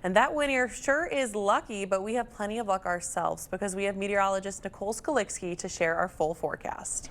And that winner sure is lucky, but we have plenty of luck ourselves because we have meteorologist Nicole Skalicki to share our full forecast.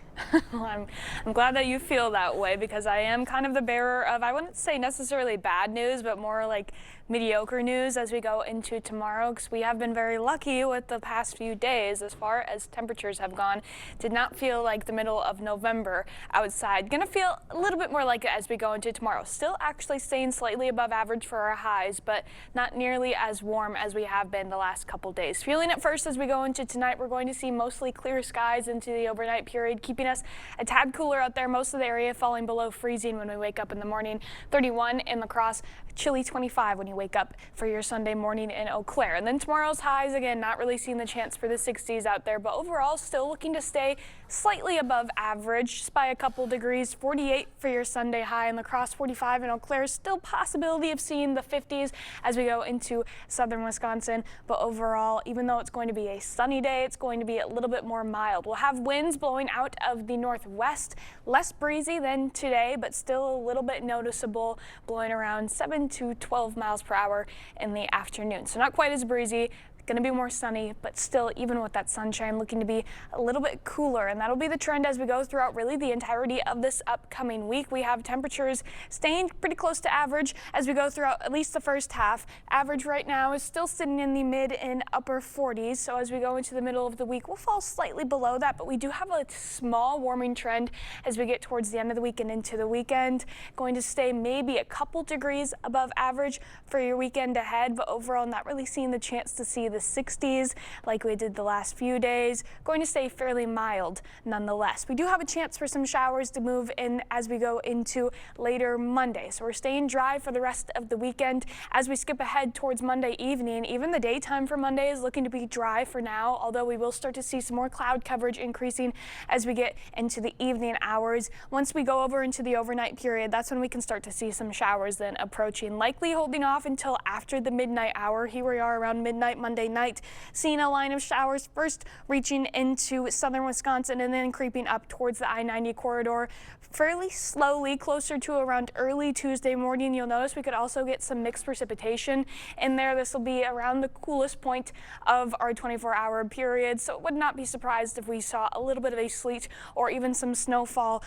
Well, I'm glad that you feel that way because I am kind of the bearer of, I wouldn't say necessarily bad news, but more like mediocre news as we go into tomorrow, because we have been very lucky with the past few days as far as temperatures have gone. Did not feel like the middle of November outside. Gonna feel a little bit more like it as we go into tomorrow. Still actually staying slightly above average for our highs, but not nearly as warm as we have been the last couple days. Feeling it first as we go into tonight. We're going to see mostly clear skies into the overnight period, keeping us a tad cooler out there. Most of the area falling below freezing when we wake up in the morning. 31 in La Crosse, chilly 25 when you wake up for your Sunday morning in Eau Claire. And then tomorrow's highs, again, not really seeing the chance for the 60s out there, but overall still looking to stay slightly above average, just by a couple degrees. 48 for your Sunday high in La Crosse, 45 in Eau Claire. Still possibility of seeing the 50s as we go into southern Wisconsin, but overall, even though it's going to be a sunny day, it's going to be a little bit more mild. We'll have winds blowing out of the northwest, less breezy than today, but still a little bit noticeable, blowing around 7 to 12 miles per hour in the afternoon. So not quite as breezy. Going to be more sunny, but still, even with that sunshine, looking to be a little bit cooler. And that'll be the trend as we go throughout really the entirety of this upcoming week. We have temperatures staying pretty close to average as we go throughout at least the first half. Average right now is still sitting in the mid and upper 40s. So as we go into the middle of the week, we'll fall slightly below that, but we do have a small warming trend as we get towards the end of the week and into the weekend. Going to stay maybe a couple degrees above average for your weekend ahead, but overall not really seeing the chance to see the 60s like we did the last few days. Going to stay fairly mild nonetheless. We do have a chance for some showers to move in as we go into later Monday. So we're staying dry for the rest of the weekend. As we skip ahead towards Monday evening, even the daytime for Monday is looking to be dry for now, although we will start to see some more cloud coverage increasing as we get into the evening hours. Once we go over into the overnight period, that's when we can start to see some showers then approaching, likely holding off until after the midnight hour. Here we are around midnight Monday night, seeing a line of showers first reaching into southern Wisconsin and then creeping up towards the I-90 corridor fairly slowly, closer to around early Tuesday morning. You'll notice we could also get some mixed precipitation in there. This will be around the coolest point of our 24-hour period, so it would not be surprised if we saw a little bit of a sleet or even some snowfall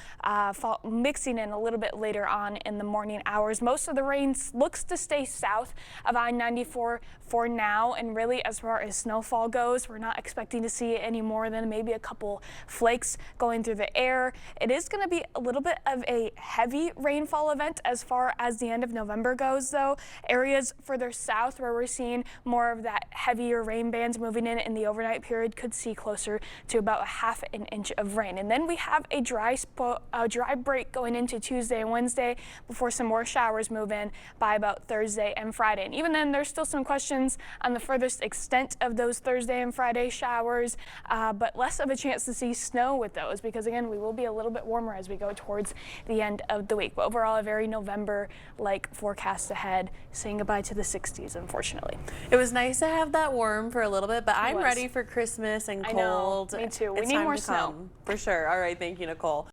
mixing in a little bit later on in the morning hours. Most of the rain looks to stay south of I-94 for now, and really as far as snowfall goes, we're not expecting to see any more than maybe a couple flakes going through the air. It is going to be a little bit of a heavy rainfall event as far as the end of November goes, though. Areas further south where we're seeing more of that heavier rain bands moving in the overnight period could see closer to about ½ an inch of rain. And then we have a dry break going into Tuesday and Wednesday before some more showers move in by about Thursday and Friday. And even then, there's still some questions on the furthest extent of those Thursday and Friday showers, but less of a chance to see snow with those because, again, we will be a little bit warmer as we go towards the end of the week. But overall, a very November-like forecast ahead, saying goodbye to the 60s, unfortunately. It was nice to have that warm for a little bit, but I'm ready for Christmas and cold. I know, me too. We It's need time more to snow. come, for sure. All right, thank you, Nicole.